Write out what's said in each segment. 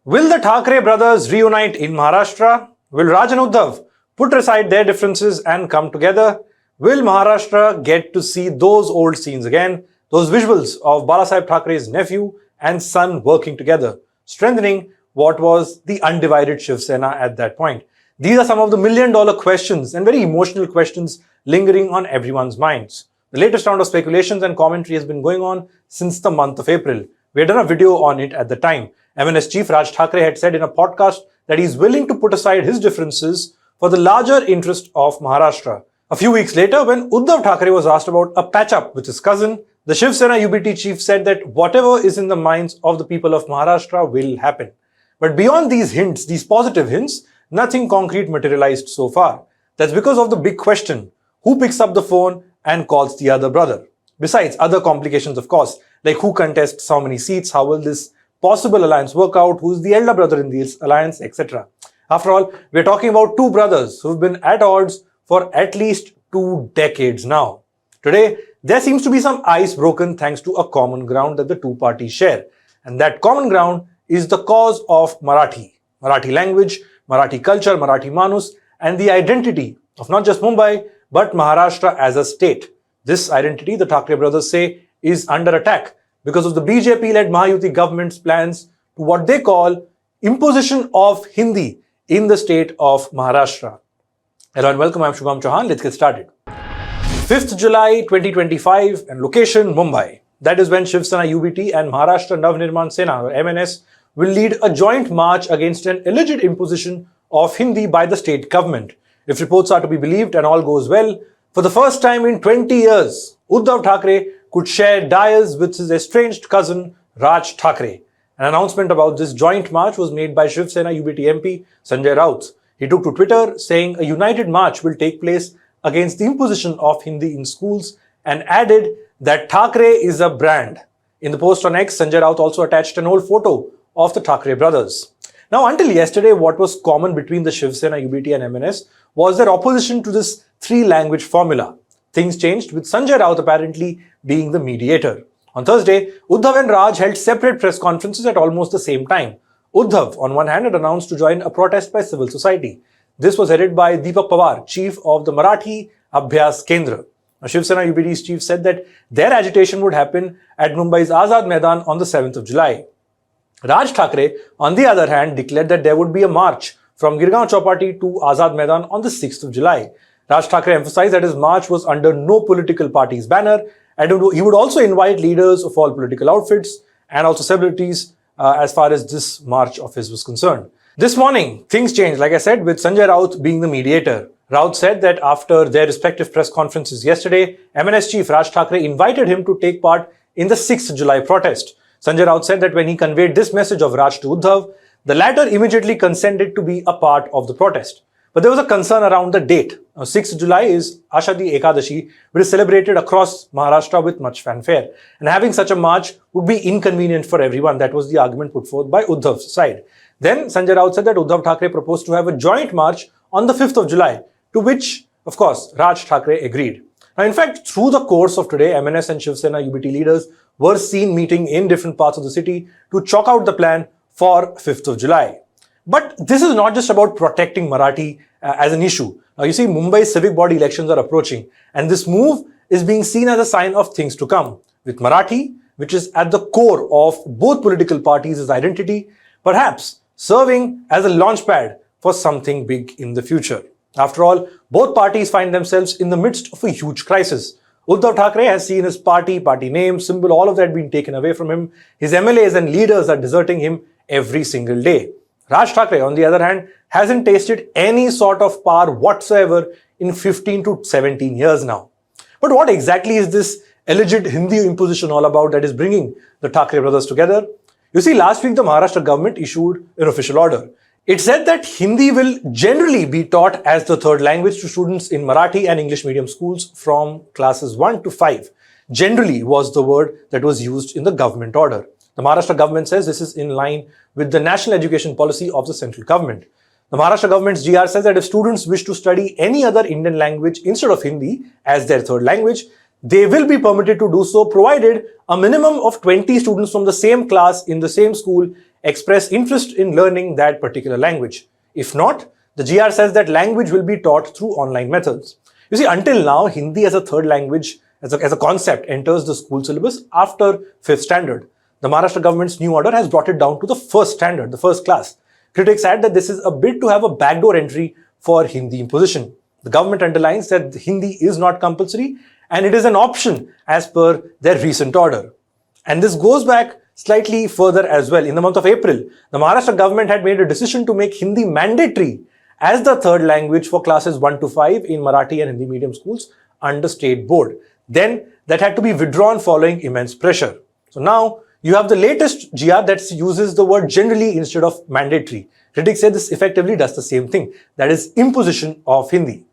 Will the Thackeray brothers reunite in Maharashtra? Will Raj and Uddhav put aside their differences and come together? Will Maharashtra get to see those old scenes again? Those visuals of Balasaheb Thackeray's nephew and son working together, strengthening what was the undivided Shiv Sena at that point. These are some of the million-dollar questions and very emotional questions lingering on everyone's minds. The latest round of speculations and commentary has been going on since the month of April. We had done a video on it at the time. MNS chief Raj Thackeray had said in a podcast that he's willing to put aside his differences for the larger interest of Maharashtra. A few weeks later, when Uddhav Thackeray was asked about a patch-up with his cousin, the Shiv Sena UBT chief said that whatever is in the minds of the people of Maharashtra will happen. But beyond these hints, these positive hints, nothing concrete materialized so far. That's because of the big question: who picks up the phone and calls the other brother? Besides other complications, of course, like who contests how many seats, how will this possible alliance work out, who's the elder brother in this alliance, etc. After all, we're talking about two brothers who've been at odds for at least 2 decades now. Today, there seems to be some ice broken thanks to a common ground that the two parties share. And that common ground is the cause of Marathi language, Marathi culture, Marathi Manus, and the identity of not just Mumbai, but Maharashtra as a state. This identity, the Thackeray brothers say, is under attack because of the BJP-led Mahayuti government's plans to what they call imposition of Hindi in the state of Maharashtra. Hello and welcome, I'm Shubham Chauhan. Let's get started. 5th July 2025 and location Mumbai. That is when Shiv Sena UBT and Maharashtra Navnirman Sena or MNS will lead a joint march against an alleged imposition of Hindi by the state government. If reports are to be believed and all goes well, for the first time in 20 years, Uddhav Thackeray could share dais with his estranged cousin Raj Thackeray. An announcement about this joint march was made by Shiv Sena UBT MP Sanjay Raut. He took to Twitter saying a united march will take place against the imposition of Hindi in schools and added that Thackeray is a brand. In the post on X, Sanjay Raut also attached an old photo of the Thackeray brothers. Now, until yesterday, what was common between the Shiv Sena UBT and MNS was their opposition to this 3-language formula. Things changed with Sanjay Raut apparently being the mediator. On Thursday, Uddhav and Raj held separate press conferences at almost the same time. Uddhav, on one hand, had announced to join a protest by civil society. This was headed by Deepak Pawar, chief of the Marathi Abhyas Kendra. Shiv Sena UBT's chief said that their agitation would happen at Mumbai's Azad Maidan on the 7th of July. Raj Thackeray, on the other hand, declared that there would be a march from Girgaon Chowpatty to Azad Maidan on the 6th of July. Raj Thackeray emphasized that his march was under no political party's banner, and he would also invite leaders of all political outfits and also celebrities as far as this march of his was concerned. This morning, things changed, like I said, with Sanjay Raut being the mediator. Raut said that after their respective press conferences yesterday, MNS chief Raj Thackeray invited him to take part in the 6th July protest. Sanjay Raut said that when he conveyed this message of Raj to Uddhav, the latter immediately consented to be a part of the protest. But there was a concern around the date. 6th July is Ashadi Ekadashi, which is celebrated across Maharashtra with much fanfare. And having such a march would be inconvenient for everyone. That was the argument put forth by Uddhav's side. Then Sanjay Raut said that Uddhav Thackeray proposed to have a joint march on the 5th of July, to which, of course, Raj Thackeray agreed. Now, in fact, through the course of today, MNS and Shiv Sena UBT leaders were seen meeting in different parts of the city to chalk out the plan for 5th of July. But this is not just about protecting Marathi as an issue. Now, you see, Mumbai's civic body elections are approaching, and this move is being seen as a sign of things to come. With Marathi, which is at the core of both political parties' identity, perhaps serving as a launchpad for something big in the future. After all, both parties find themselves in the midst of a huge crisis. Uddhav Thackeray has seen his party name, symbol, all of that being taken away from him. His MLAs and leaders are deserting him every single day. Raj Thackeray, on the other hand, hasn't tasted any sort of power whatsoever in 15 to 17 years now. But what exactly is this alleged Hindi imposition all about that is bringing the Thackeray brothers together? You see, last week the Maharashtra government issued an official order. It said that Hindi will generally be taught as the third language to students in Marathi and English medium schools from classes 1 to 5. Generally was the word that was used in the government order. The Maharashtra government says this is in line with the national education policy of the central government. The Maharashtra government's GR says that if students wish to study any other Indian language instead of Hindi as their third language, they will be permitted to do so provided a minimum of 20 students from the same class in the same school express interest in learning that particular language. If not, the GR says that language will be taught through online methods. You see, until now, Hindi as a third language, as a concept, enters the school syllabus after 5th standard. The Maharashtra government's new order has brought it down to the first standard, the first class. Critics add that this is a bid to have a backdoor entry for Hindi imposition. The government underlines that Hindi is not compulsory and it is an option as per their recent order. And this goes back slightly further as well. In the month of April, the Maharashtra government had made a decision to make Hindi mandatory as the third language for classes 1 to 5 in Marathi and Hindi medium schools under state board. Then that had to be withdrawn following immense pressure. So now you have the latest GR that uses the word generally instead of mandatory. Critics say this effectively does the same thing, that is imposition of Hindi.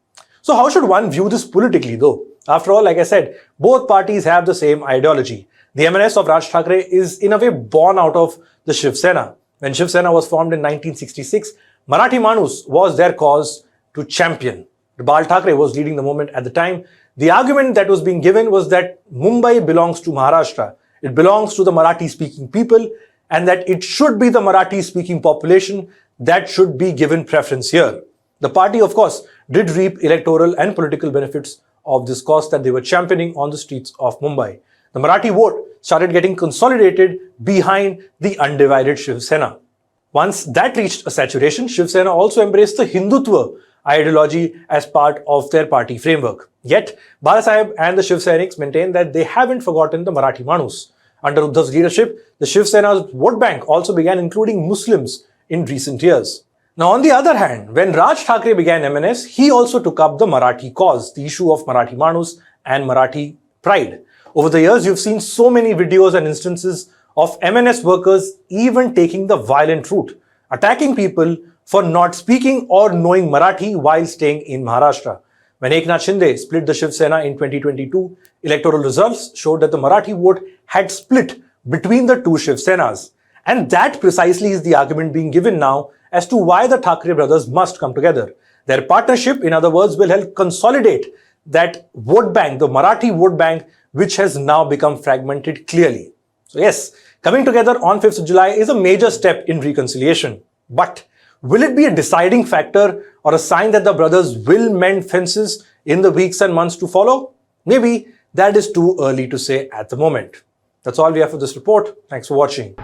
So how should one view this politically though? After all, like I said, both parties have the same ideology. The MNS of Raj Thackeray is in a way born out of the Shiv Sena. When Shiv Sena was formed in 1966, Marathi Manus was their cause to champion. Bal Thackeray was leading the movement at the time. The argument that was being given was that Mumbai belongs to Maharashtra. It belongs to the Marathi-speaking people and that it should be the Marathi-speaking population that should be given preference here. The party, of course, did reap electoral and political benefits of this cause that they were championing on the streets of Mumbai. The Marathi vote started getting consolidated behind the undivided Shiv Sena. Once that reached a saturation, Shiv Sena also embraced the Hindutva ideology as part of their party framework. Yet, Balasaheb and the Shiv Sainiks maintain that they haven't forgotten the Marathi Manus. Under Uddhav's leadership, the Shiv Sena's vote bank also began including Muslims in recent years. Now, on the other hand, when Raj Thackeray began MNS, he also took up the Marathi cause, the issue of Marathi Manus and Marathi pride. Over the years, you've seen so many videos and instances of MNS workers even taking the violent route, attacking people for not speaking or knowing Marathi while staying in Maharashtra. When Eknath Shinde split the Shiv Sena in 2022, electoral results showed that the Marathi vote had split between the two Shiv Senas. And that precisely is the argument being given now as to why the Thackeray brothers must come together. Their partnership, in other words, will help consolidate that vote bank, the Marathi vote bank, which has now become fragmented clearly. So yes, coming together on 5th of July is a major step in reconciliation. But will it be a deciding factor or a sign that the brothers will mend fences in the weeks and months to follow? Maybe that is too early to say at the moment. That's all we have for this report. Thanks for watching.